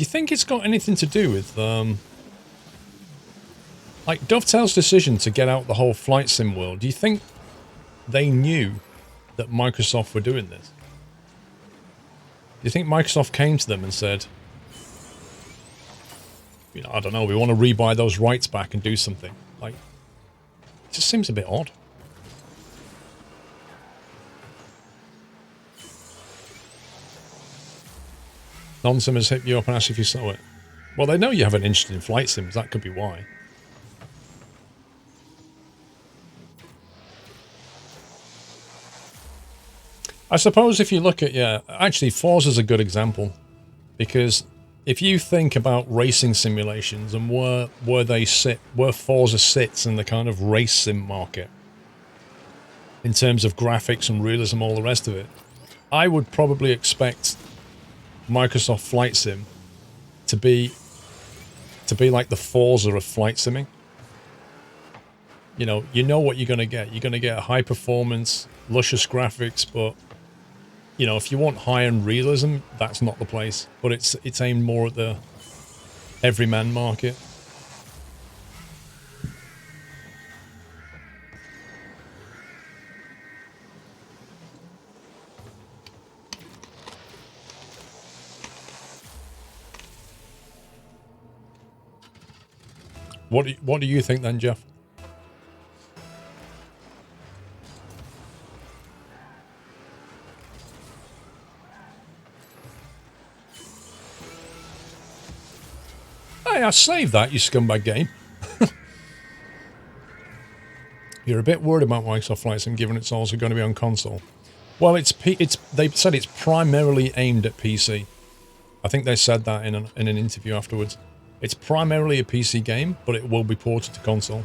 Do you think it's got anything to do with, like, Dovetail's decision to get out the whole flight sim world? Do you think they knew that Microsoft were doing this? Do you think Microsoft came to them and said, you know, I don't know, we want to rebuy those rights back and do something? Like, it just seems a bit odd. Non-simmers hit you up and asked if you saw it. Well, they know you have an interest in flight sims. That could be why. I suppose if you look at, yeah, actually Forza's a good example, because if you think about racing simulations and where Forza sits in the kind of race sim market in terms of graphics and realism, all the rest of it, I would probably expect Microsoft Flight Sim to be like the Forza of flight simming. You know what you're going to get. You're going to get high performance, luscious graphics, but you know, if you want high-end realism, that's not the place. But it's aimed more at the everyman market. What do you think then, Jeff? Hey, I saved that, you scumbag game. You're a bit worried about Microsoft Flight Sim, given it's also going to be on console. Well, they said it's primarily aimed at PC. I think they said that in an interview afterwards. It's primarily a PC game, but it will be ported to console.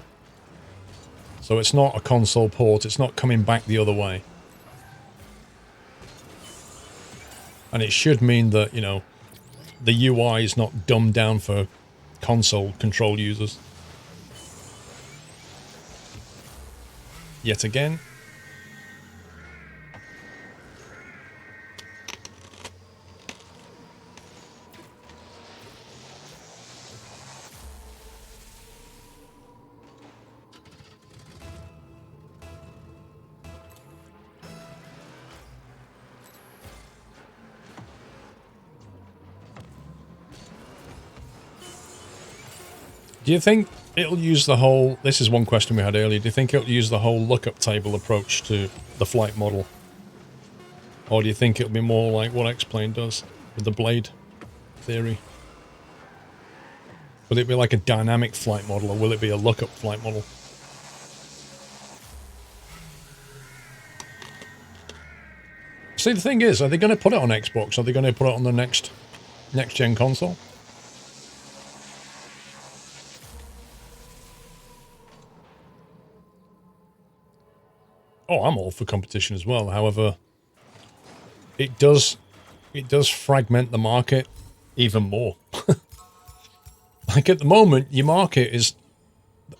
So it's not a console port. It's not coming back the other way. And it should mean that, you know, the UI is not dumbed down for console control users. Yet again. Do you think it'll use the whole... This is one question we had earlier. Do you think it'll use the whole lookup table approach to the flight model? Or do you think it'll be more like what X-Plane does with the blade theory? Will it be like a dynamic flight model, or will it be a lookup flight model? See, the thing is, are they going to put it on Xbox? Are they going to put it on the next-gen console? Oh, I'm all for competition as well. However, it does fragment the market even more. Like at the moment, your market is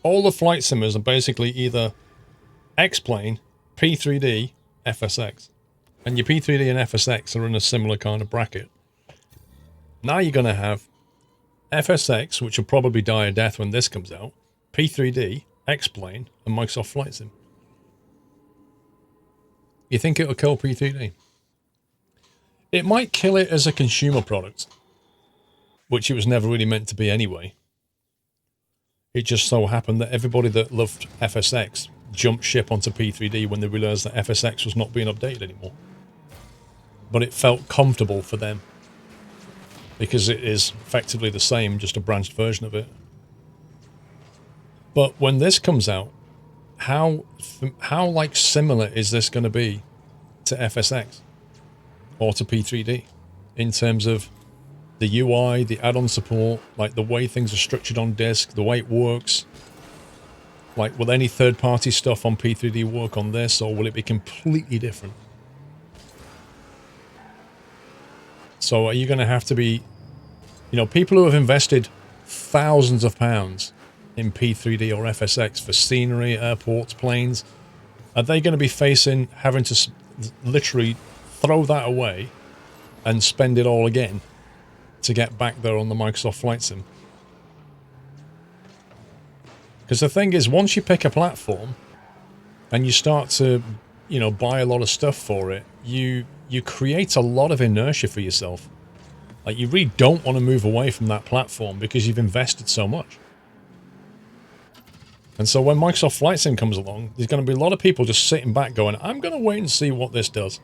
all the flight simmers are basically either X-Plane, P3D, FSX. And your P3D and FSX are in a similar kind of bracket. Now you're going to have FSX, which will probably die a death when this comes out, P3D, X-Plane, and Microsoft Flight Sim. You think it'll kill P3D? It might kill it as a consumer product, which it was never really meant to be anyway. It just so happened that everybody that loved FSX jumped ship onto P3D when they realized that FSX was not being updated anymore. But it felt comfortable for them, because it is effectively the same, just a branched version of it. But when this comes out, how like similar is this going to be to FSX or to P3D in terms of the UI, the add-on support, like the way things are structured on disk, the way it works? Like, will any third-party stuff on P3D work on this, or will it be completely different? So are you going to have to be, you know, people who have invested thousands of pounds in P3D or FSX for scenery, airports, planes, are they going to be having to literally throw that away and spend it all again to get back there on the Microsoft Flight Sim. Because the thing is, once you pick a platform and you start to, you know, buy a lot of stuff for it, you create a lot of inertia for yourself. Like, you really don't want to move away from that platform because you've invested so much. And so when Microsoft Flight Sim comes along, there's going to be a lot of people just sitting back going, I'm going to wait and see what this does.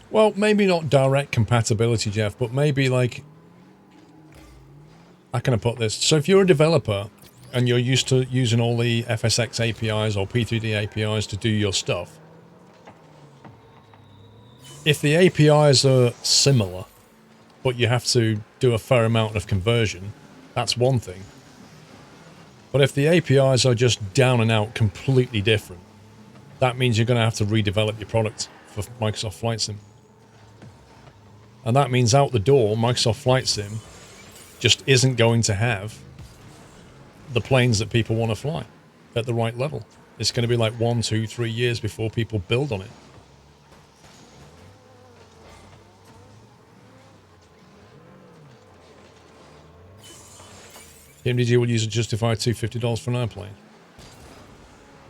Well, maybe not direct compatibility, Jeff, but maybe like... How can I put this? So if you're a developer and you're used to using all the FSX APIs or P3D APIs to do your stuff, if the APIs are similar, but you have to do a fair amount of conversion, that's one thing. But if the APIs are just down and out completely different, that means you're going to have to redevelop your product for Microsoft Flight Sim. And that means out the door, Microsoft Flight Sim just isn't going to have the planes that people want to fly at the right level. It's going to be like 1, 2, 3 years before people build on it. MDG will use a justified $250 for an airplane.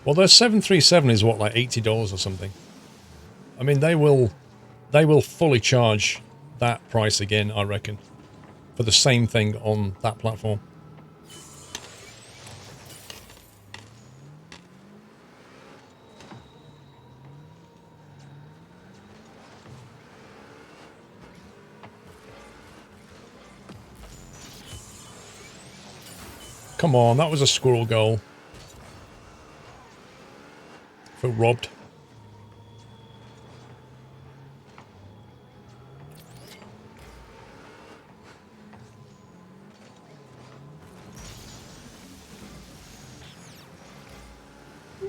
Well, their 737 is what, like $80 or something. I mean, they will fully charge that price again, I reckon, for the same thing on that platform. Come on, that was a squirrel goal. For robbed.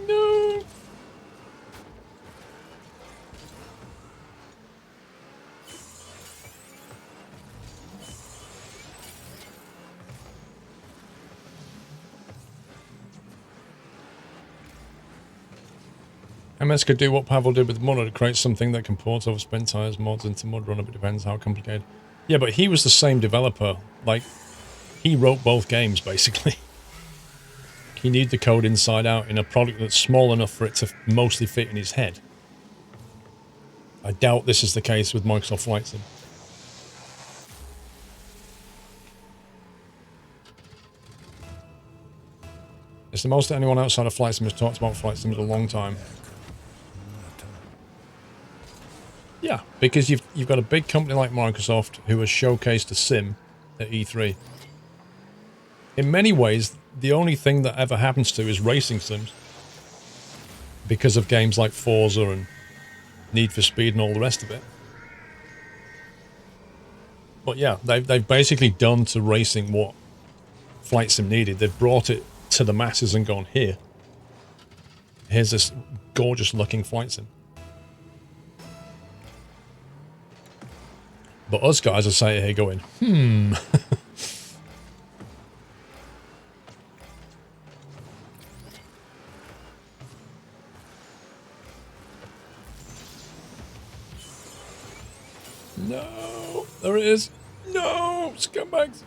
No. MS could do what Pavel did with Mudrunner to create something that can port over spin tires mods into Mudrunner, but it depends how complicated. Yeah, but he was the same developer. Like, he wrote both games, basically. He needed the code inside out in a product that's small enough for it to mostly fit in his head. I doubt this is the case with Microsoft Flight Sim. It's the most that anyone outside of Flight Sim has talked about Flight Sim in a long time. Yeah, because you've got a big company like Microsoft who has showcased a sim at E3. In many ways, the only thing that ever happens to is racing sims. Because of games like Forza and Need for Speed and all the rest of it. But yeah, they've basically done to racing what Flight Sim needed. They've brought it to the masses and gone, here's this gorgeous looking Flight Sim. But us guys are sitting here going, No! There it is! No! Scumbags!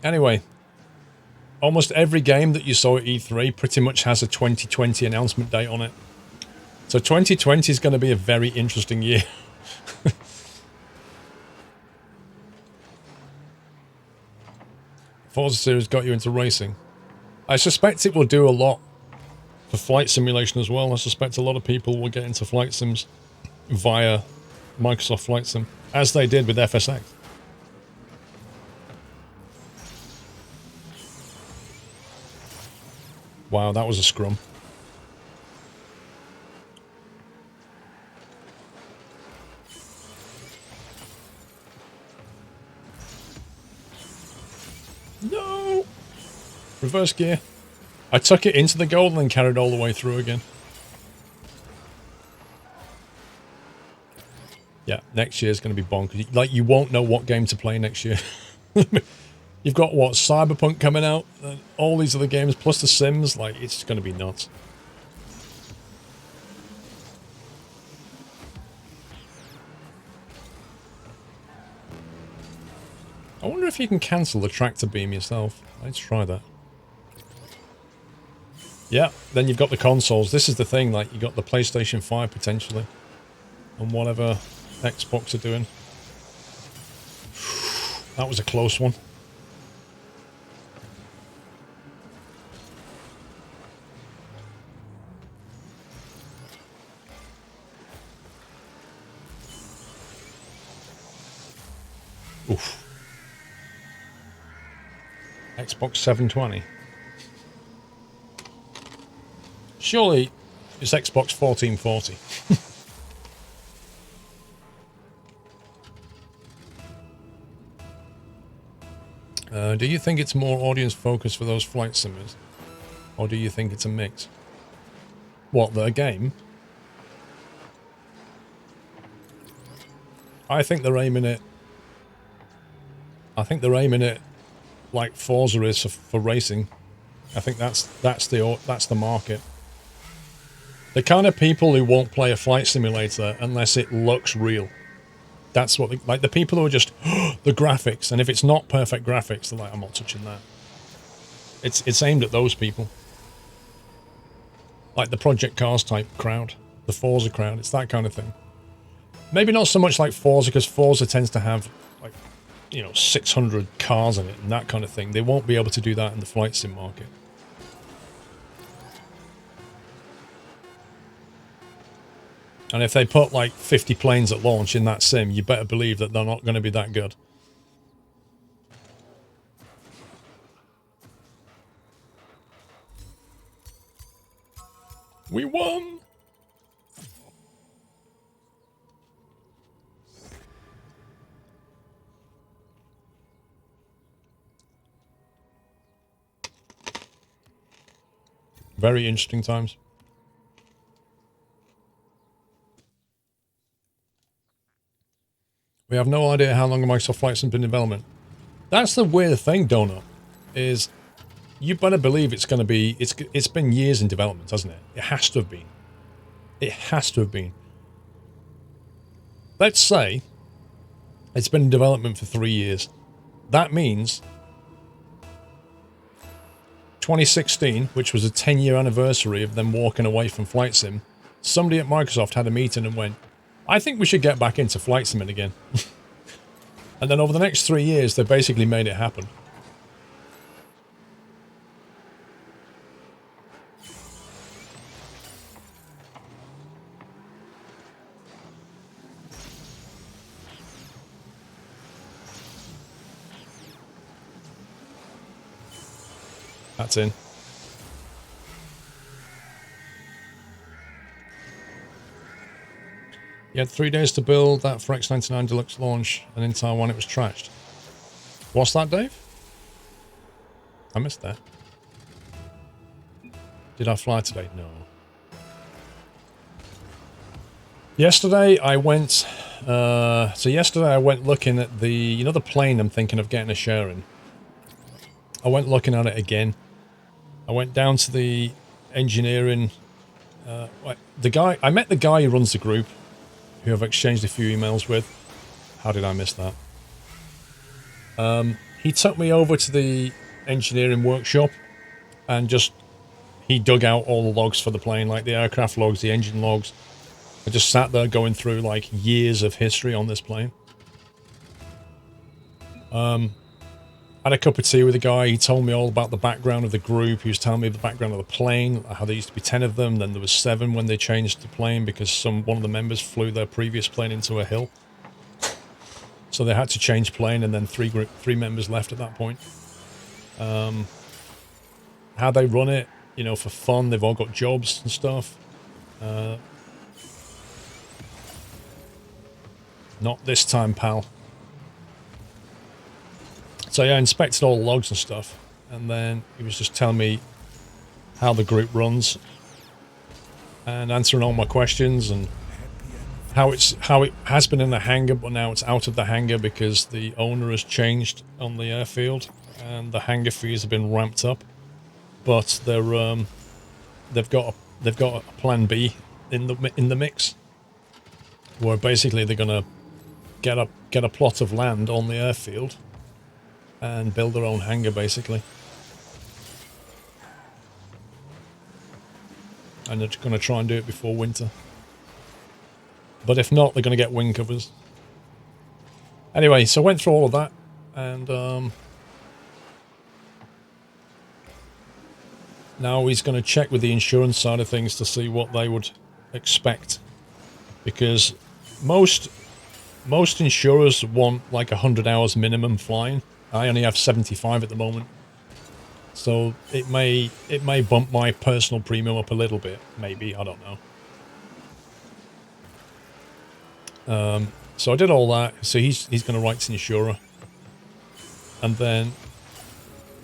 Anyway, almost every game that you saw at E3 pretty much has a 2020 announcement date on it. So 2020 is going to be a very interesting year. Forza series got you into racing. I suspect it will do a lot for flight simulation as well. I suspect a lot of people will get into flight sims via Microsoft Flight Sim, as they did with FSX. Wow, that was a scrum. No! Reverse gear. I took it into the gold and then carried all the way through again. Yeah, next year's going to be bonkers. Like, you won't know what game to play next year. You've got, what, Cyberpunk coming out? And all these other games, plus The Sims. Like, it's going to be nuts. I wonder if you can cancel the tractor beam yourself. Let's try that. Yeah, then you've got the consoles. This is the thing, like, you've got the PlayStation 5 potentially. And whatever Xbox are doing. That was a close one. Oof. Xbox 720. Surely it's Xbox 1440. Do you think it's more audience focused for those flight simmers? Or do you think it's a mix? What, the game? I think they're aiming it... like Forza is for racing. I think that's the market. The kind of people who won't play a flight simulator unless it looks real. That's what like the people who are just the graphics, and if it's not perfect graphics, they're like, I'm not touching that. It's aimed at those people. Like the Project Cars type crowd, the Forza crowd. It's that kind of thing. Maybe not so much like Forza, because Forza tends to have like, you know, 600 cars in it and that kind of thing. They won't be able to do that in the flight sim market. And if they put like 50 planes at launch in that sim, you better believe that they're not going to be that good. We won! Very interesting times. We have no idea how long Microsoft Flight Sim's been in development. That's the weird thing, Donut, is you better believe it's going to be... It's been years in development, hasn't it? It has to have been. It has to have been. Let's say it's been in development for 3 years. That means 2016, which was a 10-year anniversary of them walking away from Flight Sim, somebody at Microsoft had a meeting and went, I think we should get back into Flight Simming again. And then over the next 3 years, they basically made it happen. That's in. You had 3 days to build that for X99 Deluxe launch, and in Taiwan it was trashed. What's that, Dave? I missed that. Did I fly today? No. Yesterday I went... yesterday I went looking at the... You know the plane I'm thinking of getting a share in? I went looking at it again. I went down to the engineering... I met the guy who runs the group, who I've exchanged a few emails with. How did I miss that? He took me over to the engineering workshop and he dug out all the logs for the plane, like the aircraft logs, the engine logs. I just sat there going through like years of history on this plane. Had a cup of tea with the guy. He told me all about the background of the group. He was telling me the background of the plane, how there used to be 10 of them, then there was 7 when they changed the plane because one of the members flew their previous plane into a hill. So they had to change plane, and then 3 members left at that point. How they run it, you know, for fun. They've all got jobs and stuff. Not this time, pal. So yeah, I inspected all the logs and stuff. and then he was just telling me how the group runs and answering all my questions and how it has been in the hangar, but now it's out of the hangar because the owner has changed on the airfield and the hangar fees have been ramped up. But they've got a plan B in the mix, where basically they're gonna get a plot of land on the airfield and build their own hangar, basically. And they're going to try and do it before winter. But if not, they're going to get wing covers. Anyway, so I went through all of that, and now he's going to check with the insurance side of things to see what they would expect. Because most insurers want like 100 hours minimum flying. I only have 75 at the moment. So it may bump my personal premium up a little bit, maybe, I don't know. So I did all that. So he's going to write to the insurer and then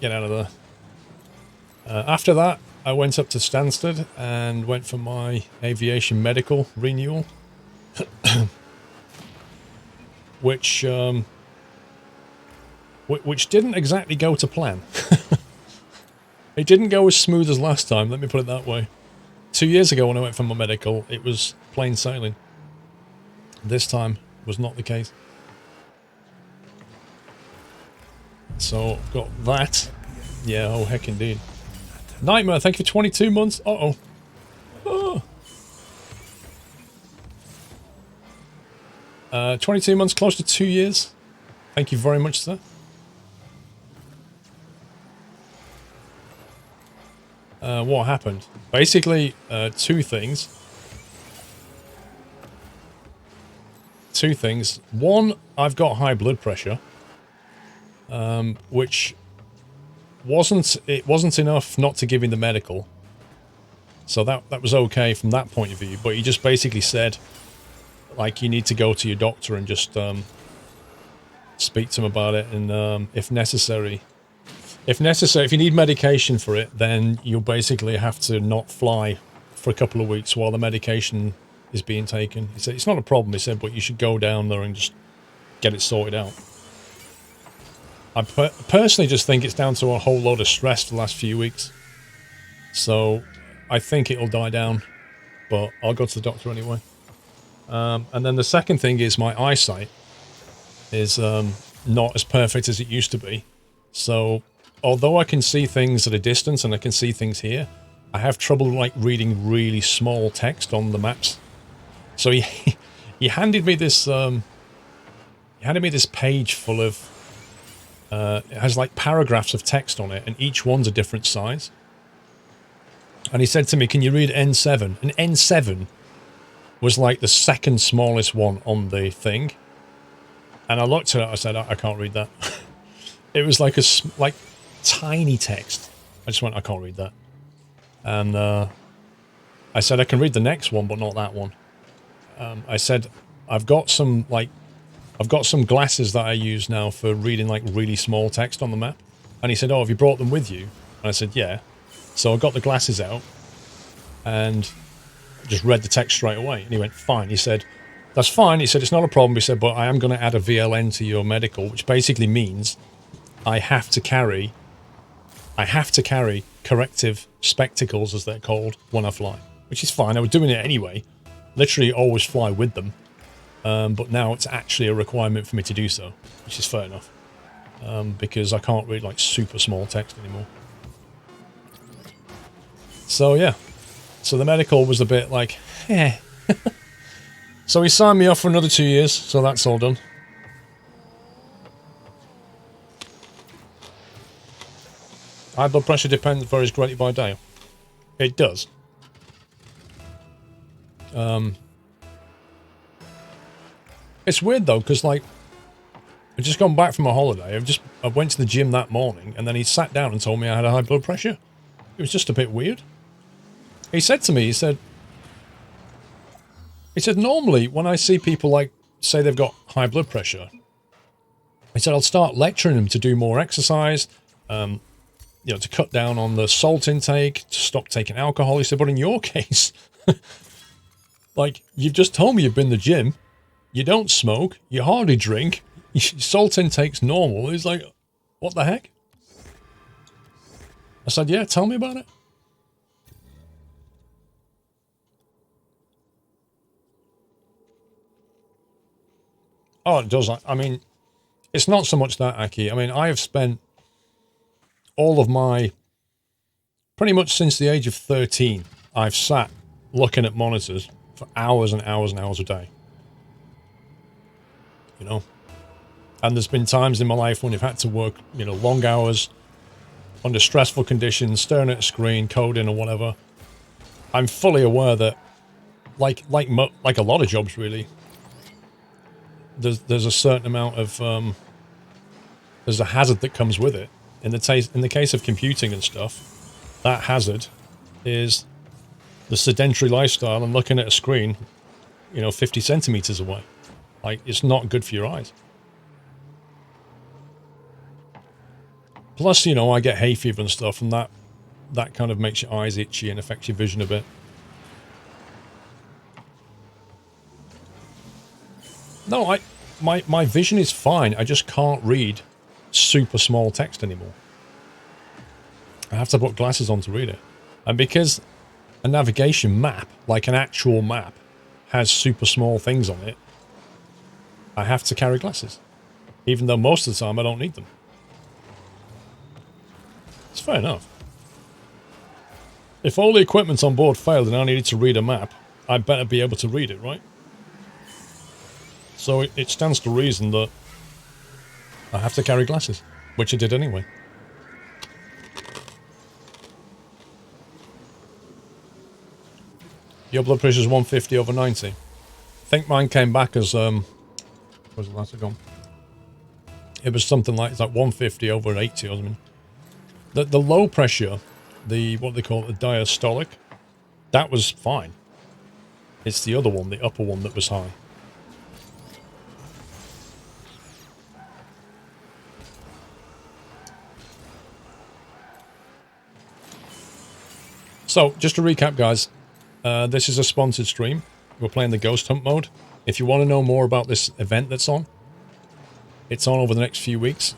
get out of there. After that, I went up to Stansted and went for my aviation medical renewal, which didn't exactly go to plan. It didn't go as smooth as last time, let me put it that way. 2 years ago when I went for my medical, it was plain sailing. This time was not the case. So, I've got that. Yeah, oh heck indeed. Nightmare, thank you for 22 months. Uh-oh. Oh. 22 months, close to 2 years. Thank you very much, sir. What happened? Basically, two things. One, I've got high blood pressure, which wasn't enough not to give me the medical. So that was okay from that point of view. But he just basically said, like, you need to go to your doctor and just speak to him about it, and if necessary, if you need medication for it, then you'll basically have to not fly for a couple of weeks while the medication is being taken. He said, it's not a problem, he said, but you should go down there and just get it sorted out. I personally just think it's down to a whole load of stress for the last few weeks. So I think it'll die down, but I'll go to the doctor anyway. And then the second thing is my eyesight is not as perfect as it used to be. So although I can see things at a distance and I can see things here, I have trouble like reading really small text on the maps. So he handed me this page full of it has like paragraphs of text on it, and each one's a different size. And he said to me, "Can you read N7?" And N7 was like the second smallest one on the thing. And I looked at it, I said, I can't read that. It was like tiny text. I just went, I can't read that. And I said, I can read the next one, but not that one. I said, I've got some glasses that I use now for reading like really small text on the map. And he said, oh, have you brought them with you? And I said, yeah. So I got the glasses out and just read the text straight away. And he went, fine. He said, that's fine. He said, it's not a problem. He said, but I am going to add a VLN to your medical, which basically means I have to carry corrective spectacles, as they're called, when I fly, which is fine. I was doing it anyway. Literally always fly with them. But now it's actually a requirement for me to do so, which is fair enough. Because I can't read like super small text anymore. So yeah. So the medical was a bit like, eh. So he signed me off for another 2 years, so that's all done. High blood pressure depends, varies greatly by day. It does. It's weird though, because like, I've just gone back from a holiday. I went to the gym that morning, and then he sat down and told me I had a high blood pressure. It was just a bit weird. He said to me, he said, normally when I see people like say they've got high blood pressure, he said, I'll start lecturing them to do more exercise, you know, to cut down on the salt intake, to stop taking alcohol. He said, but in your case, like, you've just told me you've been to the gym, you don't smoke, you hardly drink, your salt intake's normal. He's like, what the heck? I said, yeah, tell me about it. Oh, it does. I mean, it's not so much that, Aki. I mean, I have spent all of my, pretty much since the age of 13, I've sat looking at monitors for hours and hours and hours a day. You know? And there's been times in my life when I've had to work, you know, long hours, under stressful conditions, staring at a screen, coding or whatever. I'm fully aware that, like a lot of jobs, really, there's a certain amount of there's a hazard that comes with it. In the case of computing and stuff, that hazard is the sedentary lifestyle and looking at a screen, you know, 50 centimeters away. Like, it's not good for your eyes. Plus, you know, I get hay fever and stuff, and that kind of makes your eyes itchy and affects your vision a bit. No, my vision is fine. I just can't read super small text anymore. I have to put glasses on to read it. And because a navigation map, like an actual map, has super small things on it, I have to carry glasses. Even though most of the time I don't need them. It's fair enough. If all the equipment on board failed and I needed to read a map, I'd better be able to read it, right? So it stands to reason that I have to carry glasses, which I did anyway. Your blood pressure is 150 over 90. I think mine came back as where's the last gone? It was something like, it's like 150 over 80 or something. The low pressure, what they call it, the diastolic, that was fine. It's the other one, the upper one, that was high. So, just to recap, guys, this is a sponsored stream. We're playing the Ghost Hunt mode. If you want to know more about this event that's on, it's on over the next few weeks.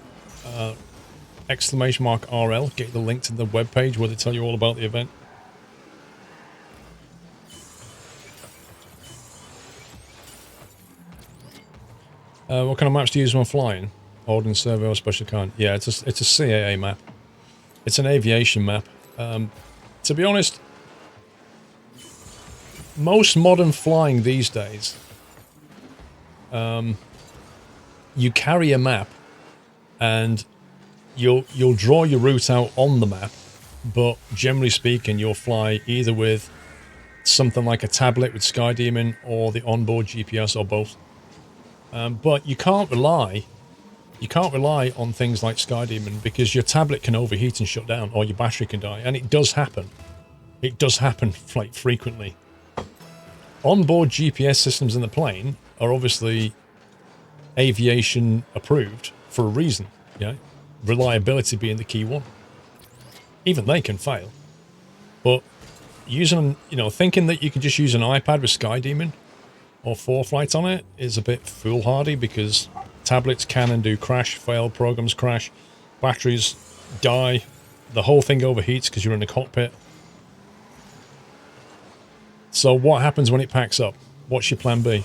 !RL, get the link to the webpage where they tell you all about the event. What kind of maps do you use when flying? Ordnance Survey or Special Kind? Yeah, it's a CAA map. It's an aviation map. To be honest, most modern flying these days, you carry a map and you'll draw your route out on the map, but generally speaking, you'll fly either with something like a tablet with SkyDemon or the onboard GPS or both. But you can't rely on things like SkyDemon because your tablet can overheat and shut down, or your battery can die, and it does happen. It does happen like frequently. Onboard GPS systems in the plane are obviously aviation approved for a reason, yeah. Reliability being the key one. Even they can fail. But using, you know, thinking that you can just use an iPad with SkyDemon or 4Flight on it is a bit foolhardy, because tablets can and do crash, fail, programs crash, batteries die, the whole thing overheats because you're in the cockpit. So what happens when it packs up? What's your plan B?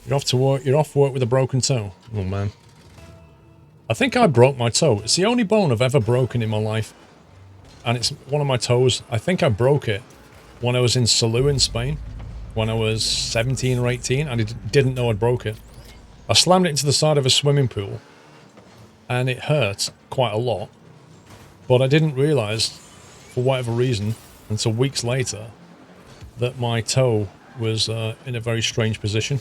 You're off to work. You're off work with a broken toe. Oh man. I think I broke my toe. It's the only bone I've ever broken in my life. And it's one of my toes. I think I broke it when I was in Salou in Spain. When I was 17 or 18. And I didn't know I'd broke it. I slammed it into the side of a swimming pool. And it hurt quite a lot. But I didn't realise, for whatever reason, until weeks later, that my toe was in a very strange position.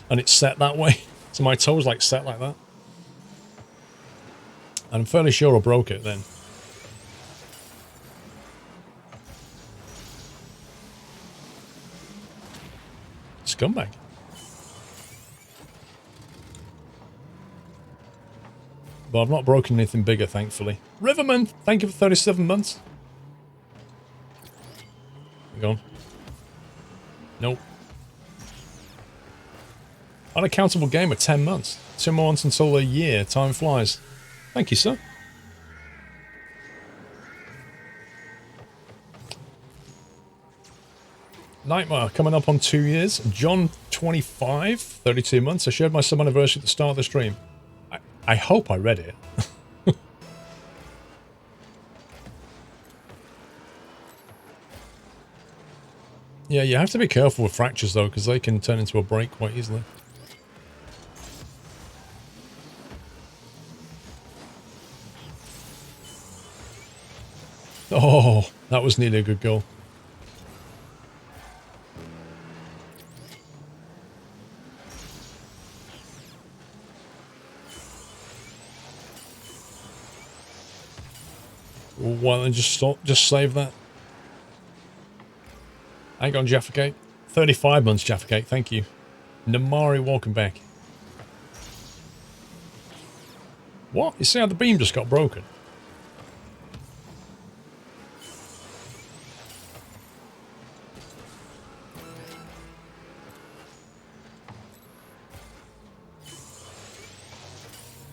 And it's set that way. So my toe's like set like that. I'm fairly sure I broke it then. Scumbag. But I've not broken anything bigger, thankfully. Riverman, thank you for 37 months. Gone. Nope. Unaccountable gamer, 10 months. 2 more months until a year. Time flies. Thank you, sir. Nightmare, coming up on 2 years. John, 25, 32 months. I shared my sub anniversary at the start of the stream. I hope I read it. Yeah, you have to be careful with fractures, though, because they can turn into a break quite easily. Oh, that was nearly a good goal. Why don't you just save that? Hang on, Jaffagate. 35 months, Jaffagate, thank you. Namari, welcome back. What? You see how the beam just got broken?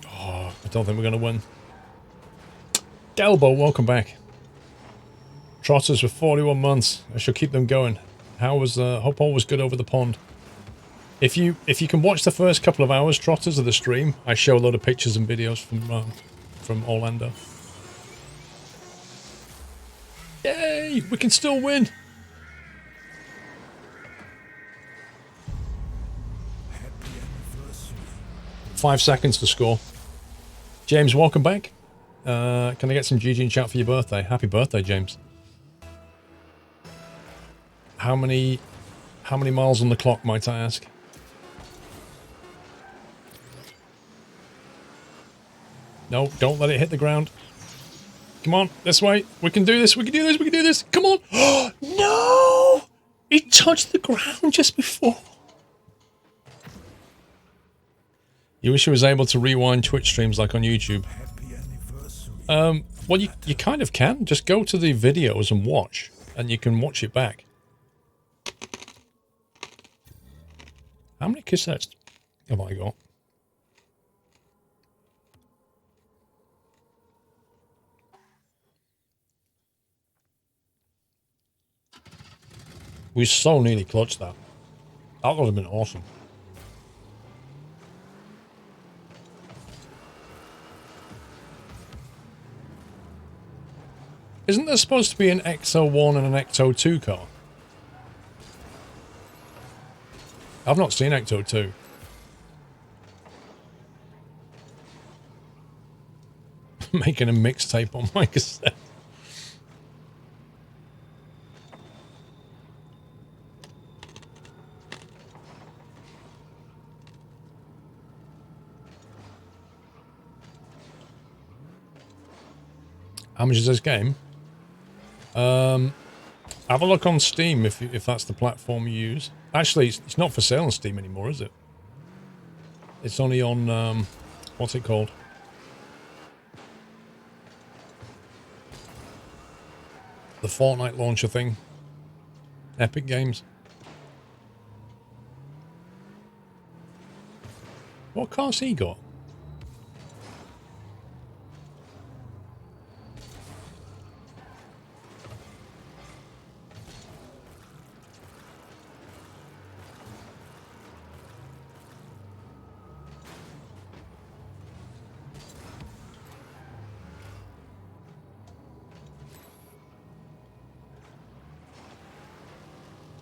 Oh, I don't think we're going to win. Delbo, welcome back. Trotters for 41 months. I shall keep them going. How was hope all was good over the pond. If you can watch the first couple of hours, Trotters, of the stream, I show a lot of pictures and videos from Orlando. Yay! We can still win. Happy anniversary. 5 seconds to score. James, welcome back. Can I get some GG in chat for your birthday? Happy birthday, James. How many miles on the clock, might I ask? No, don't let it hit the ground. Come on, this way. We can do this. We can do this. We can do this. Come on. Oh, no! It touched the ground just before. You wish you was able to rewind Twitch streams like on YouTube. Well, you kind of can. Just go to the videos and watch, and you can watch it back. How many cassettes have I got? We so nearly clutched that. That would have been awesome. Isn't there supposed to be an XO1 and an XO2 car? I've not seen XO2. Making a mixtape on my cassette. How much is this game? Have a look on Steam if that's the platform you use. Actually, it's not for sale on Steam anymore, is it? It's only on, what's it called? The Fortnite launcher thing. Epic Games. What car's he got?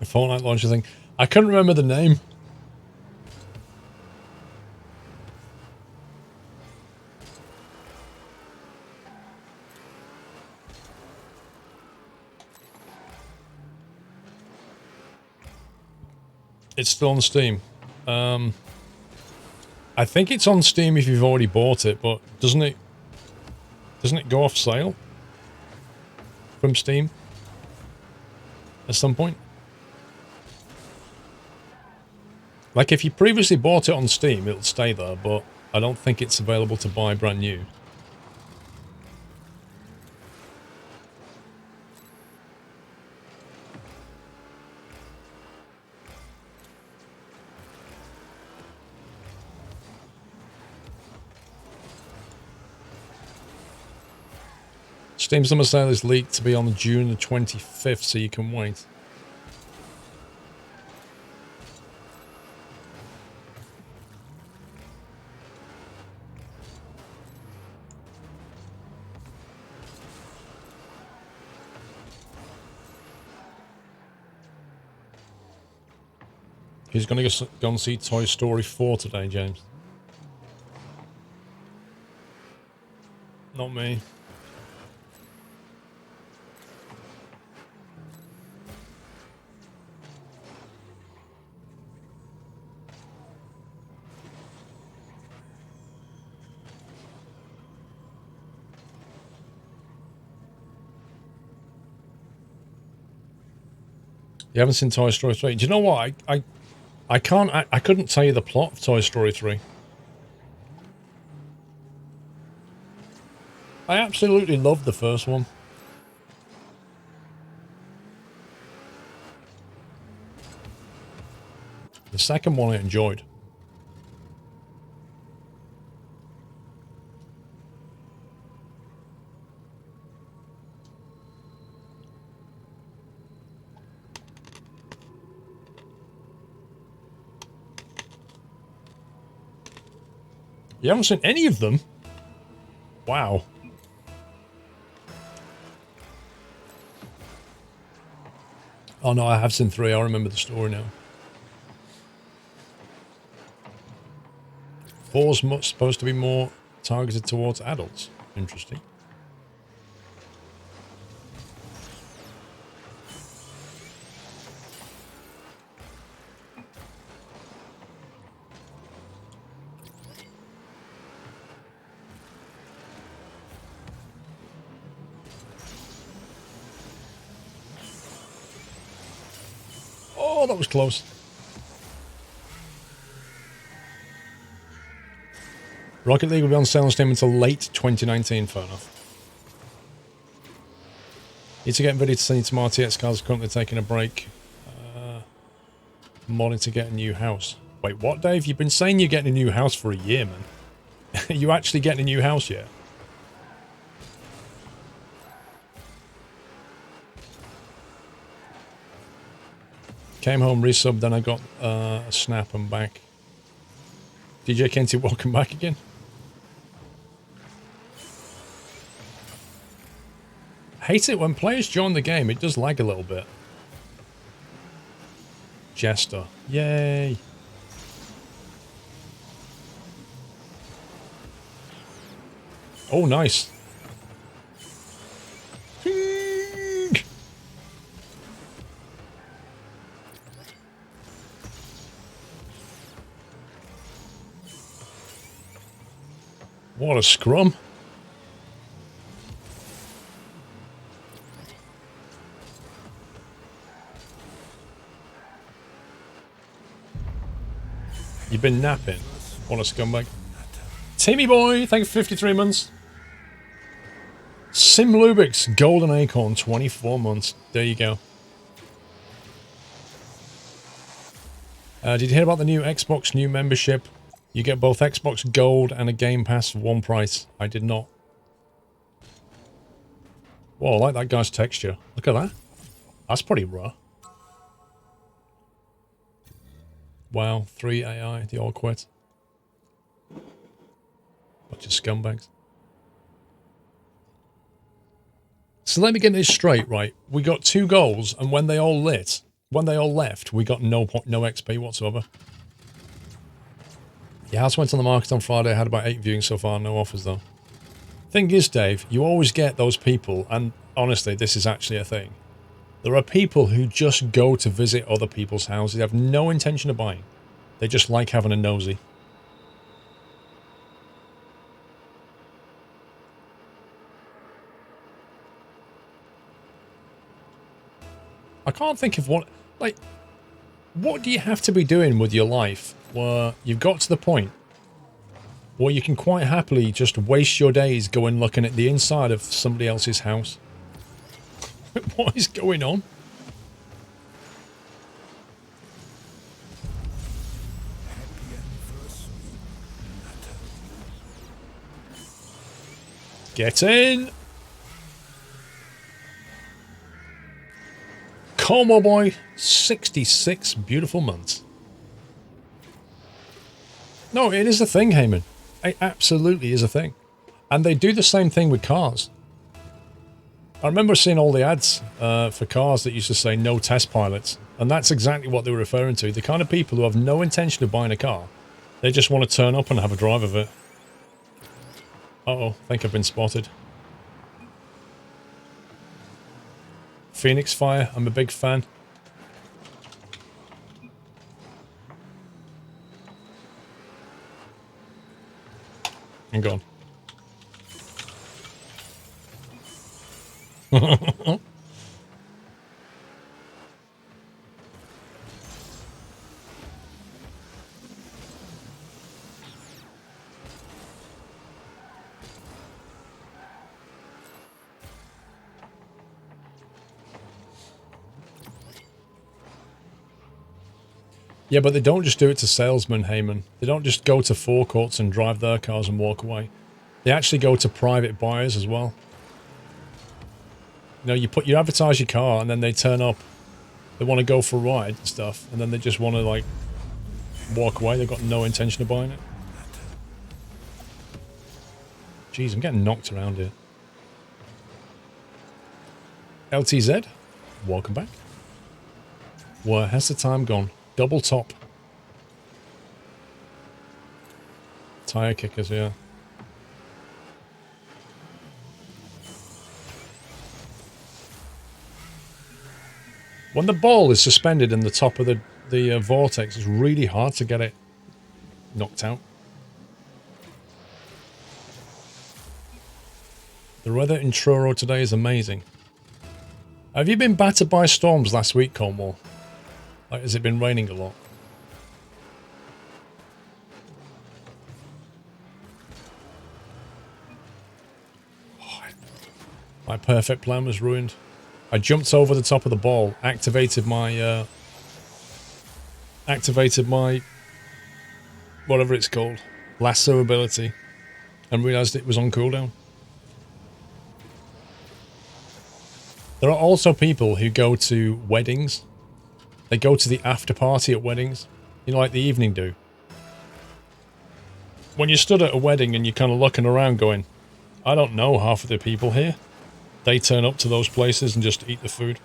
The Fortnite launcher thing. I couldn't remember the name. It's still on Steam. I think it's on Steam if you've already bought it, but doesn't it Doesn't it go off sale from Steam at some point? Like, if you previously bought it on Steam, it'll stay there, but I don't think it's available to buy brand new. Steam Summer Sale is leaked to be on June the 25th, so you can wait. He's going to go and see Toy Story 4 today, James. Not me. You haven't seen Toy Story 3? Do you know what? I couldn't tell you the plot of Toy Story 3. I absolutely loved the first one. The second one I enjoyed. You haven't seen any of them? Wow. Oh no, I have seen 3. I remember the story now. 4's supposed to be more targeted towards adults. Interesting. Oh, that was close. Rocket League will be on sale on Steam until late 2019, fair enough. Need to get Nvidia to send some RTX cards, currently taking a break. Modding to get a new house. Wait, what, Dave? You've been saying you're getting a new house for a year, man. Are you actually getting a new house yet? Came home, resubbed, then I got a snap and back. DJ Kenty, welcome back again. Hate it when players join the game, it does lag a little bit. Jester. Yay. Oh, nice. What a scrum. You've been napping. What a scumbag. Timmy boy, thank you for 53 months. Sim Lubix, Golden Acorn, 24 months. There you go. Did you hear about the new Xbox new membership? You get both Xbox Gold and a Game Pass for one price. I did not. Whoa, I like that guy's texture. Look at that. That's pretty raw. Wow, 3 AI, they all quit. Bunch of scumbags. So let me get this straight, right? We got 2 goals, and when they all left, we got no XP whatsoever. The house went on the market on Friday, had about 8 viewings so far, no offers though. Thing is, Dave, you always get those people, and honestly, this is actually a thing. There are people who just go to visit other people's houses. They have no intention of buying. They just like having a nosy. I can't think of what... Like, what do you have to be doing with your life where you've got to the point where you can quite happily just waste your days going looking at the inside of somebody else's house? What is going on? Happy anniversary, Natter. Get in! Como boy, 66 beautiful months. No, it is a thing, Heyman. It absolutely is a thing. And they do the same thing with cars. I remember seeing all the ads for cars that used to say no test pilots. And that's exactly what they were referring to. The kind of people who have no intention of buying a car. They just want to turn up and have a drive of it. Uh-oh, I think I've been spotted. Phoenix Fire, I'm a big fan. And gone. Yeah, but they don't just do it to salesmen, Heyman. They don't just go to forecourts and drive their cars and walk away. They actually go to private buyers as well. You know, you advertise your car and then they turn up. They want to go for a ride and stuff. And then they just want to, like, walk away. They've got no intention of buying it. Jeez, I'm getting knocked around here. LTZ, welcome back. Where has the time gone? Double top. Tire kickers, yeah. When the ball is suspended in the top of the vortex, it's really hard to get it knocked out. The weather in Truro today is amazing. Have you been battered by storms last week, Cornwall? Like, has it been raining a lot? Oh, my perfect plan was ruined. I jumped over the top of the ball, activated my whatever it's called, lasso ability, and realised it was on cooldown. There are also people who go to weddings. They go to the after party at weddings, you know, like the evening do. When you're stood at a wedding and you're kind of looking around going, I don't know half of the people here. They turn up to those places and just eat the food.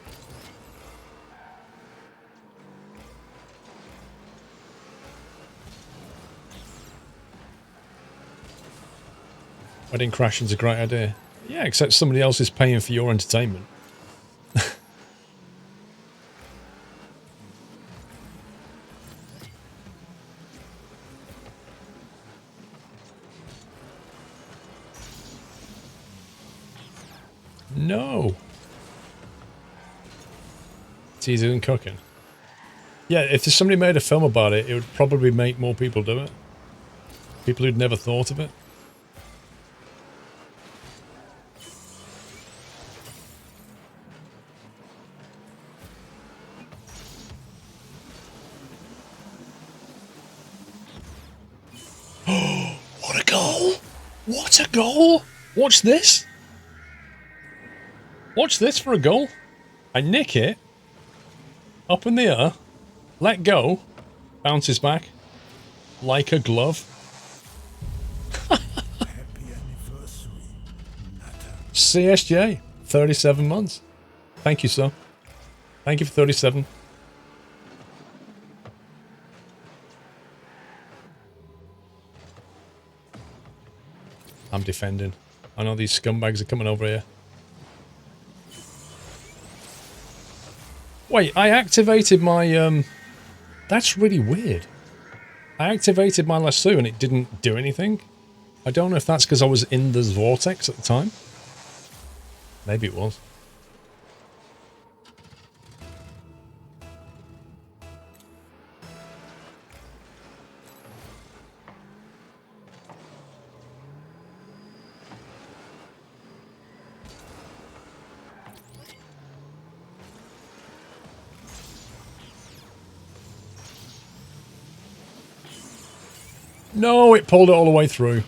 Wedding crashing's a great idea. Yeah, except somebody else is paying for your entertainment. No. It's easier than cooking. Yeah, if somebody made a film about it, it would probably make more people do it. People who'd never thought of it. What a goal! What a goal! Watch this! Watch this for a goal. I nick it. Up in the air. Let go. Bounces back. Like a glove. Happy anniversary, Natter. CSJ. 37 months. Thank you, sir. Thank you for 37. I'm defending. I know these scumbags are coming over here. Wait, I activated my, that's really weird. I activated my lasso and it didn't do anything. I don't know if that's because I was in the vortex at the time. Maybe it was. No, it pulled it all the way through.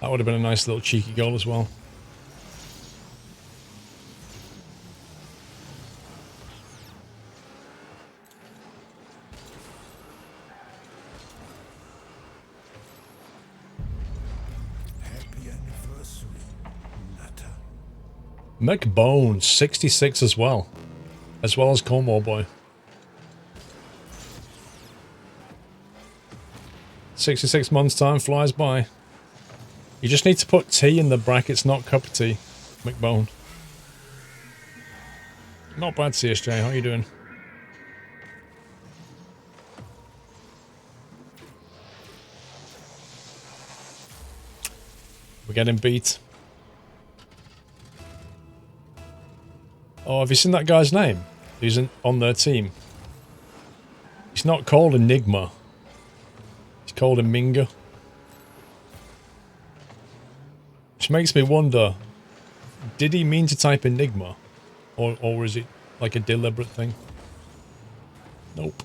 That would have been a nice little cheeky goal as well. Happy anniversary, Nutter. McBone, 66 as well as Cornwall Boy. 66 months time flies by. You just need to put tea in the brackets, not cup of tea, McBone. Not bad, CSJ. How you doing? We're getting beat. Oh, have you seen that guy's name? Who's on their team? He's not called Enigma. He's called Minga. Which makes me wonder, did he mean to type Enigma? Or is it like a deliberate thing? Nope.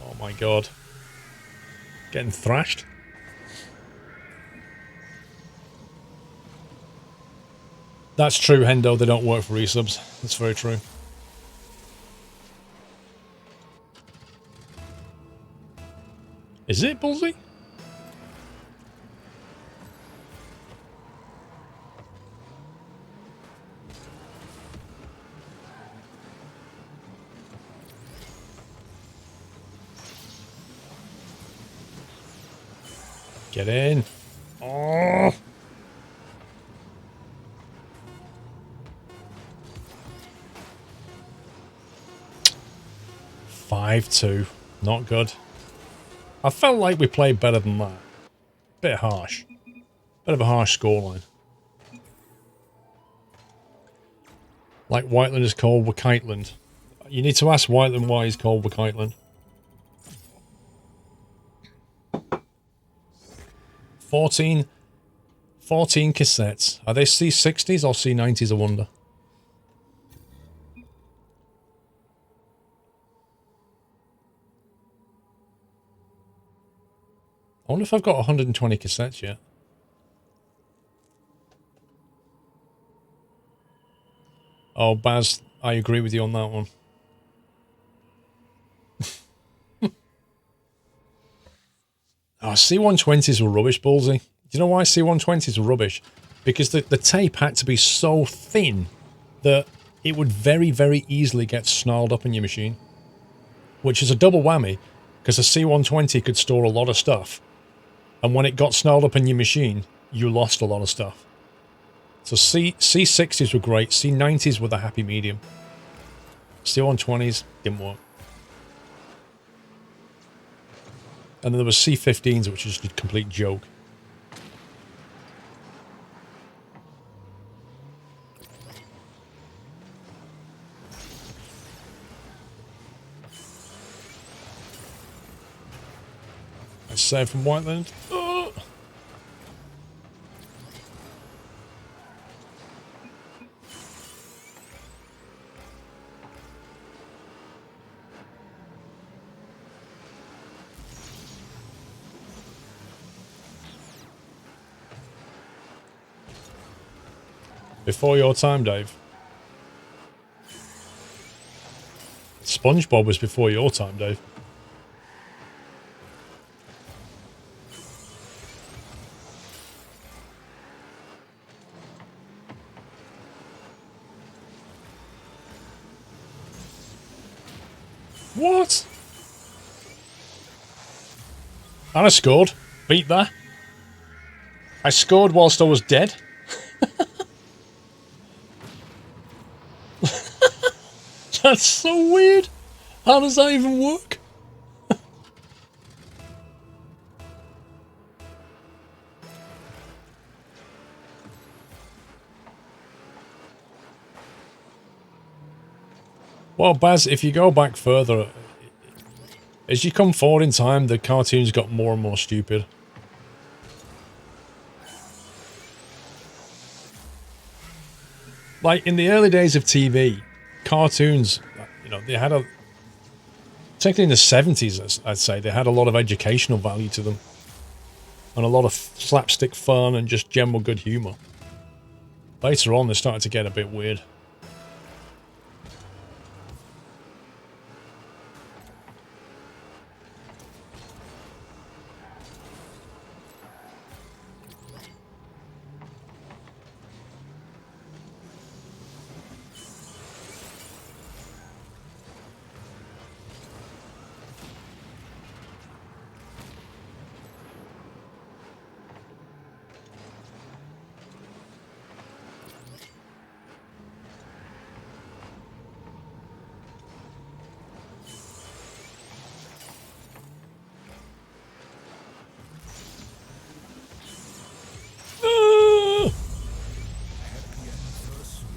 Oh my god. Getting thrashed. That's true, Hendo. They don't work for resubs. That's very true. Is it, Bullseye? Get in. Oh. $5-2. Not good. I felt like we played better than that. Bit harsh. Bit of a harsh scoreline. Like Whiteland is called Wakiteland. You need to ask Whiteland why he's called Wakiteland. 14 cassettes. Are they C60s or C90s, I wonder? I wonder if I've got 120 cassettes yet. Oh, Baz, I agree with you on that one. Oh, C120s were rubbish, Ballsy. Do you know why C120s were rubbish? Because the tape had to be so thin that it would very, very easily get snarled up in your machine. Which is a double whammy, because a C120 could store a lot of stuff. And when it got snarled up in your machine, you lost a lot of stuff. So C60s were great, C90s were the happy medium. C120s didn't work. And then there was C15s, which was just a complete joke. Let's save from Whiteland. Oh. Before your time, Dave. SpongeBob was before your time, Dave. What? And I scored. Beat that. I scored whilst I was dead. That's so weird. How does that even work? Well, Baz, if you go back further, as you come forward in time, the cartoons got more and more stupid. Like, in the early days of TV, cartoons, you know, they had a, particularly in the 70s, I'd say, they had a lot of educational value to them. And a lot of slapstick fun and just general good humour. Later on, they started to get a bit weird.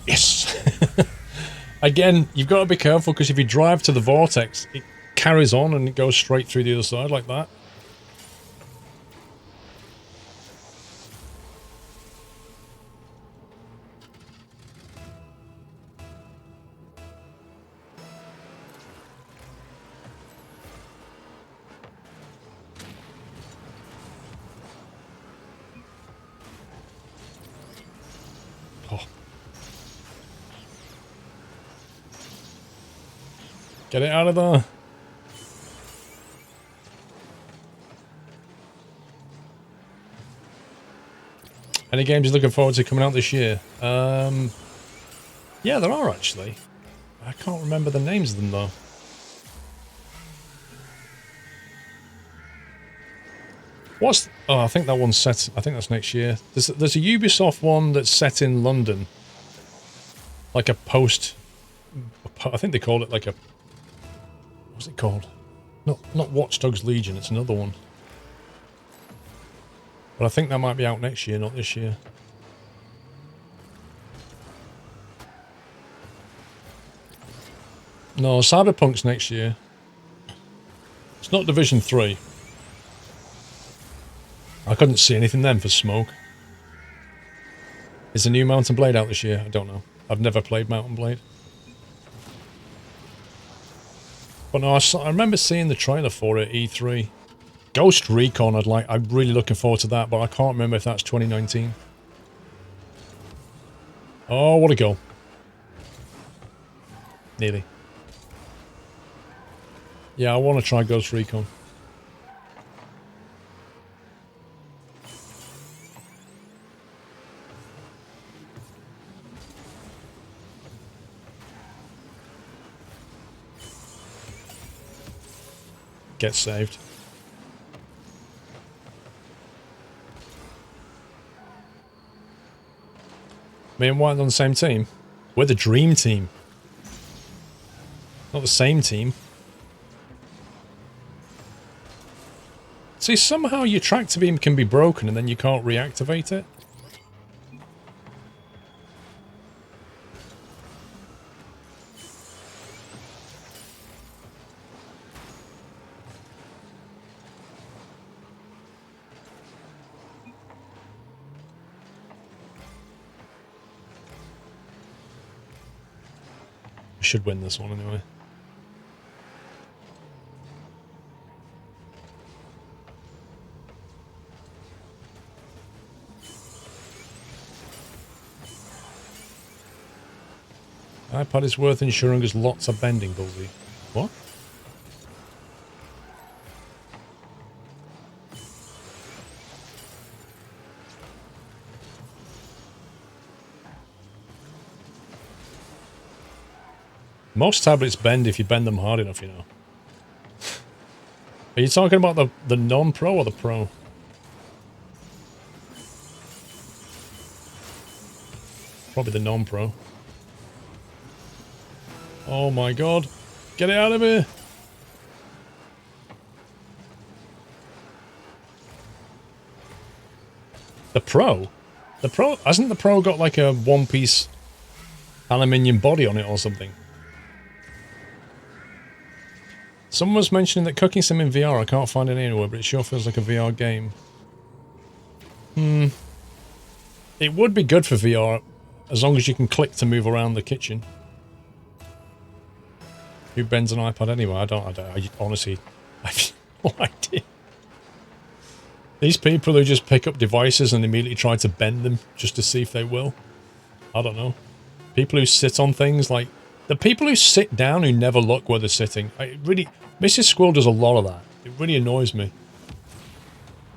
Yes! Again, you've got to be careful, because if you drive to the vortex, it carries on and it goes straight through the other side like that. Oh. Get it out of there. Any games you're looking forward to coming out this year? Yeah, there are actually. I can't remember the names of them though. What's... Oh, I think that one's set... I think that's next year. There's a Ubisoft one that's set in London. Like a post... I think they call it like a... What's it called? Not Watch Dogs Legion, it's another one. But I think that might be out next year, not this year. No, Cyberpunk's next year. It's not Division 3. I couldn't see anything then for Smoke. Is the new Mountain Blade out this year? I don't know. I've never played Mountain Blade. But no, I remember seeing the trailer for it at E3. Ghost Recon, I'm really looking forward to that, but I can't remember if that's 2019. Oh, what a goal. Nearly. Yeah, I want to try Ghost Recon. Get saved. Me and White on the same team. We're the dream team. Not the same team. See, somehow your tractor beam can be broken and then you can't reactivate it. I should win this one anyway. iPad is worth insuring as lots of bending, Bulzy. What? Most tablets bend if you bend them hard enough, you know. Are you talking about the non-pro or the pro? Probably the non-pro. Oh my god. Get it out of here. The pro? The pro? Hasn't the pro got like a one-piece aluminium body on it or something? Someone was mentioning that cooking sim in VR, I can't find it anywhere, but it sure feels like a VR game. It would be good for VR, as long as you can click to move around the kitchen. Who bends an iPad anyway? I honestly, I have no idea. These people who just pick up devices and immediately try to bend them just to see if they will. I don't know. People who sit on things, like the people who sit down who never look where they're sitting. Mrs. Squirrel does a lot of that. It really annoys me.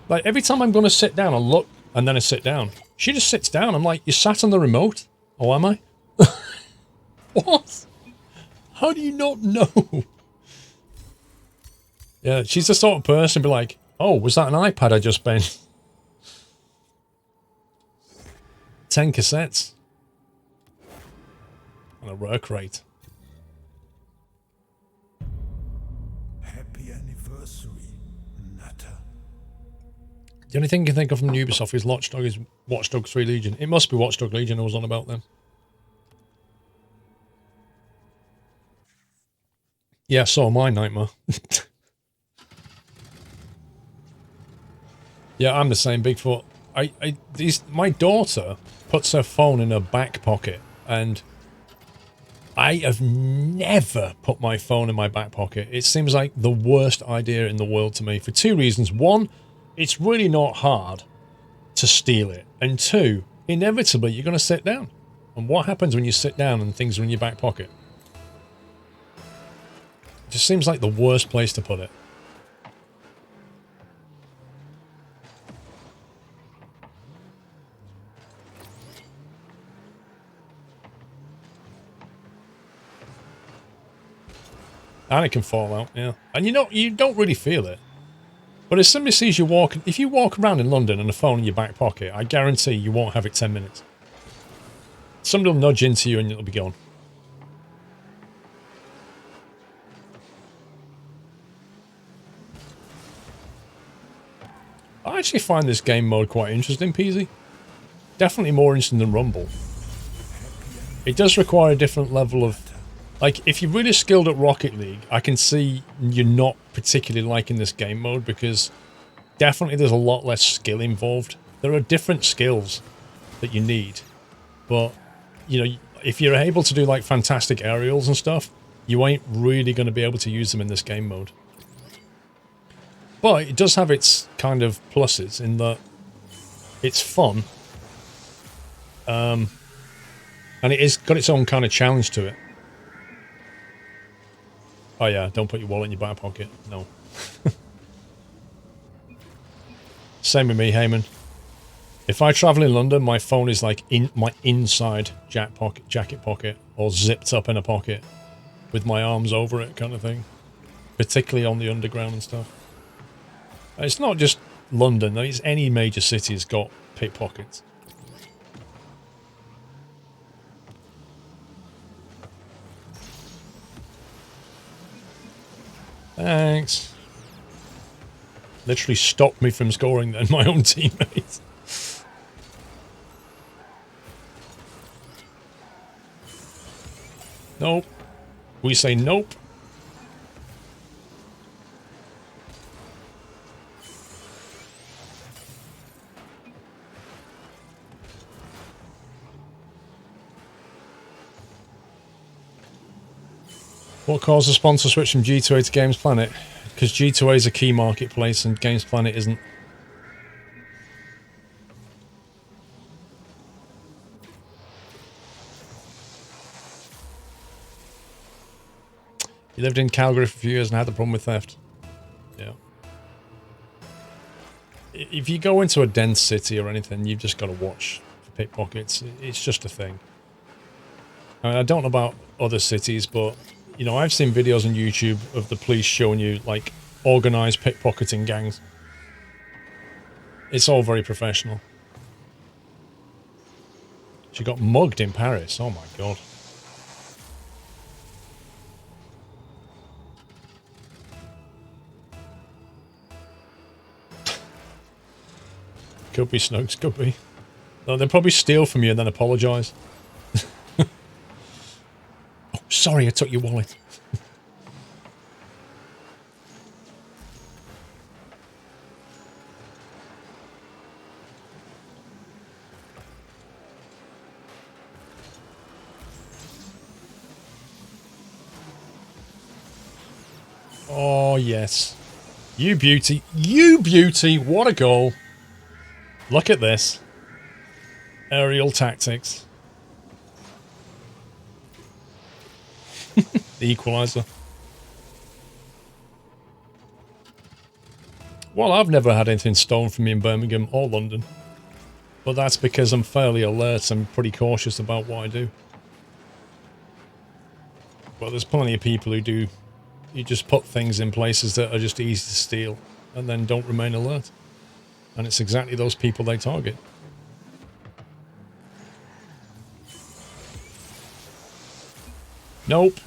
Like every time I'm going to sit down, I look and then I sit down. She just sits down. I'm like, you sat on the remote? Oh, am I? What? How do you not know? Yeah, she's the sort of person to be like, oh, was that an iPad I just bent? 10 cassettes. On a work rate. Happy anniversary, Nutter. The only thing I can think of from Ubisoft is Watch Dogs 3 Legion. It must be Watch Dogs Legion I was on about then. Yeah, so am I, Nightmare. Yeah, I'm the same, Bigfoot. My daughter puts her phone in her back pocket, and I have never put my phone in my back pocket. It seems like the worst idea in the world to me for two reasons. One, it's really not hard to steal it. And two, inevitably, you're going to sit down. And what happens when you sit down and things are in your back pocket? It just seems like the worst place to put it. And it can fall out, yeah. And you don't really feel it. But as somebody sees you walking, if you walk around in London and a phone in your back pocket, I guarantee you won't have it 10 minutes. Somebody will nudge into you and it'll be gone. I actually find this game mode quite interesting, Peasy. Definitely more interesting than Rumble. It does require a different level of... Like, if you're really skilled at Rocket League, I can see you're not particularly liking this game mode because definitely there's a lot less skill involved. There are different skills that you need, but, you know, if you're able to do, like, fantastic aerials and stuff, you ain't really going to be able to use them in this game mode. But it does have its kind of pluses in that it's fun, and it has got its own kind of challenge to it. Oh yeah, don't put your wallet in your back pocket. No. Same with me, Heyman. If I travel in London, my phone is like in my inside jacket pocket, or zipped up in a pocket with my arms over it, kind of thing. Particularly on the underground and stuff. It's not just London, it's any major city has got pickpockets. Thanks. Literally stopped me from scoring then, my own teammate. Nope. We say nope. What caused the sponsor switch from G2A to Games Planet? Because G2A is a key marketplace and Games Planet isn't. You lived in Calgary for a few years and had the problem with theft. Yeah. If you go into a dense city or anything, you've just got to watch for pickpockets. It's just a thing. I mean, I don't know about other cities, but, you know, I've seen videos on YouTube of the police showing you, like, organised pickpocketing gangs. It's all very professional. She got mugged in Paris. Oh my god. Could be, Snokes, could be. No, they'll probably steal from you and then apologise. Oh, sorry, I took your wallet. Oh, yes. You beauty. You beauty. What a goal. Look at this. Aerial tactics. The equaliser. Well, I've never had anything stolen from me in Birmingham or London. But that's because I'm fairly alert. I'm pretty cautious about what I do. But there's plenty of people who do. You just put things in places that are just easy to steal and then don't remain alert. And it's exactly those people they target. Nope.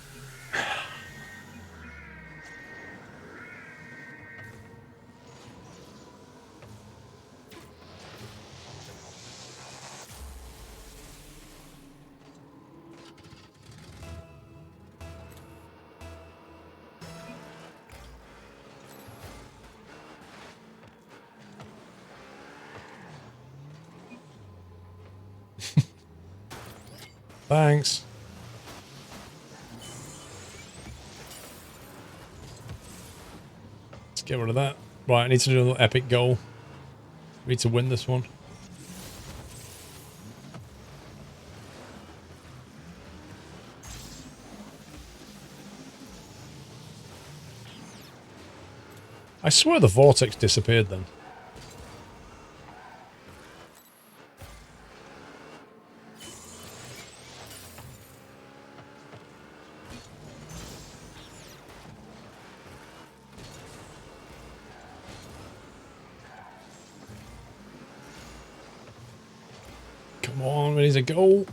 Thanks. Let's get rid of that. Right, I need to do another epic goal. We need to win this one. I swear the vortex disappeared then. Come on, we need a goal.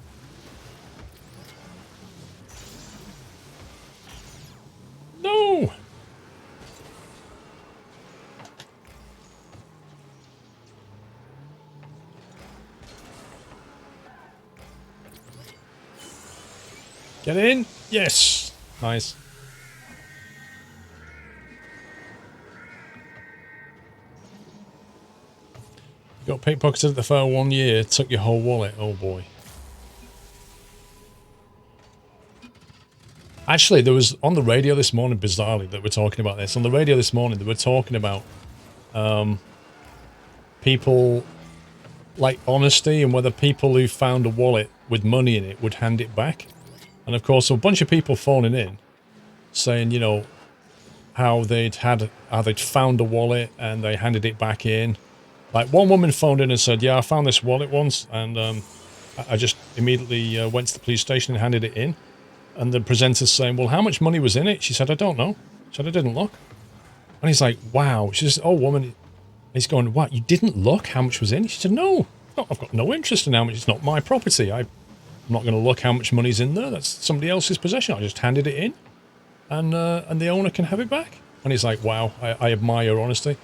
No! Get in! Yes! Nice. You got pickpocketed at the fair 1 year, took your whole wallet. Oh boy. Actually, there was on the radio this morning, bizarrely, that we're talking about this. On the radio this morning, they were talking about people, like honesty, and whether people who found a wallet with money in it would hand it back. And of course, a bunch of people phoning in saying, you know, how they'd found a wallet and they handed it back in. Like one woman phoned in and said, yeah, I found this wallet once and I just immediately went to the police station and handed it in. And the presenter's saying, well, how much money was in it? She said, I don't know. She said, I didn't look. And he's like, wow. She says, oh, woman. He's going, what? You didn't look how much was in it? She said, no, I've got no interest in how much. It's not my property. I'm not going to look how much money's in there. That's somebody else's possession. I just handed it in and the owner can have it back. And he's like, wow, I admire your honesty.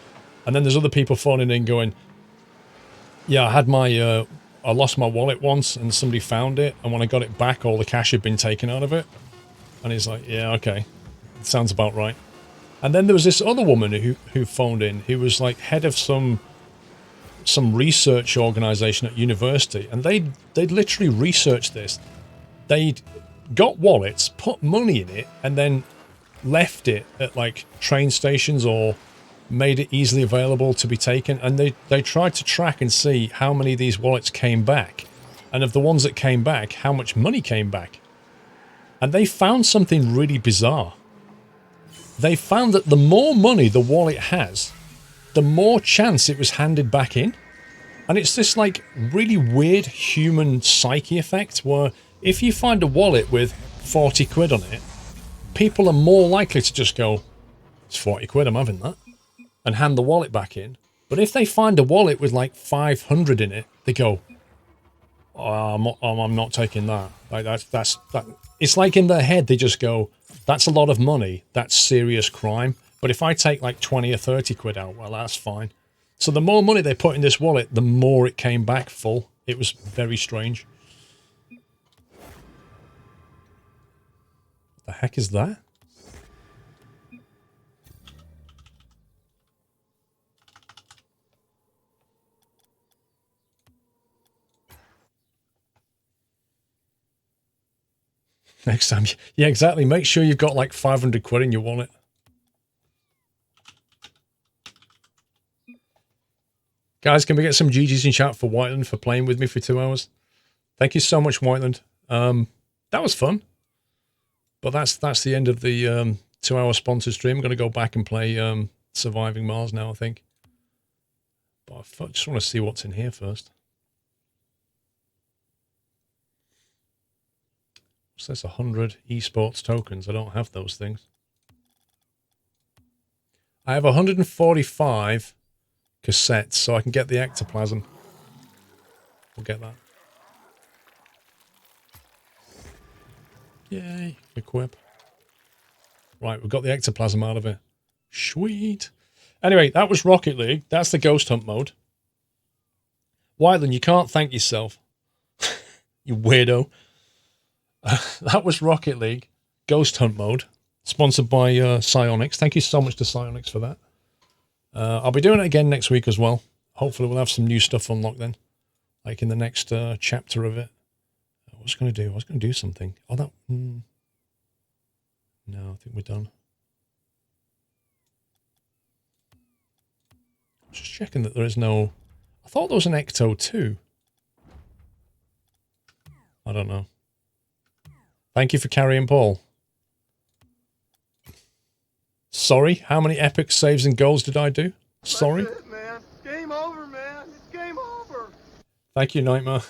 And then there's other people phoning in going, yeah, I lost my wallet once and somebody found it. And when I got it back, all the cash had been taken out of it. And he's like, yeah, okay. It sounds about right. And then there was this other woman who phoned in, who was like head of some research organization at university. And they'd literally researched this. They'd got wallets, put money in it, and then left it at like train stations or made it easily available to be taken. And they tried to track and see how many of these wallets came back. And of the ones that came back, how much money came back. And they found something really bizarre. They found that the more money the wallet has, the more chance it was handed back in. And it's this like really weird human psyche effect where if you find a wallet with 40 quid on it, people are more likely to just go, it's 40 quid, I'm having that, and hand the wallet back in. But if they find a wallet with like 500 in it, they go, oh, I'm not taking that. Like that. It's like in their head, they just go, that's a lot of money. That's serious crime. But if I take like 20 or 30 quid out, well, that's fine. So the more money they put in this wallet, the more it came back full. It was very strange. The heck is that? Next time. Yeah, exactly. Make sure you've got like 500 quid in your wallet. Guys, can we get some GGs in chat for Whiteland for playing with me for 2 hours? Thank you so much, Whiteland. That was fun. But that's the end of the 2-hour sponsored stream. I'm going to go back and play Surviving Mars now, I think. But I just want to see what's in here first. What's this? 100 esports tokens. I don't have those things. I have 145 cassettes, so I can get the ectoplasm. We'll get that. Yay. Equip. Right, we've got the ectoplasm out of it. Sweet. Anyway, that was Rocket League. That's the ghost hunt mode. Whiteland, you can't thank yourself. You weirdo. That was Rocket League. Ghost hunt mode. Sponsored by Psionics. Thank you so much to Psionics for that. I'll be doing it again next week as well. Hopefully we'll have some new stuff unlocked then. Like in the next chapter of it. What was I going to do? I was going to do something. Oh, that... No, I think we're done. Just checking that there is no... I thought there was an Ecto too. I don't know. Thank you for carrying Paul. Sorry, how many epic saves and goals did I do? Sorry. That's it, man. Game over, man. It's game over. Thank you, Nightmare.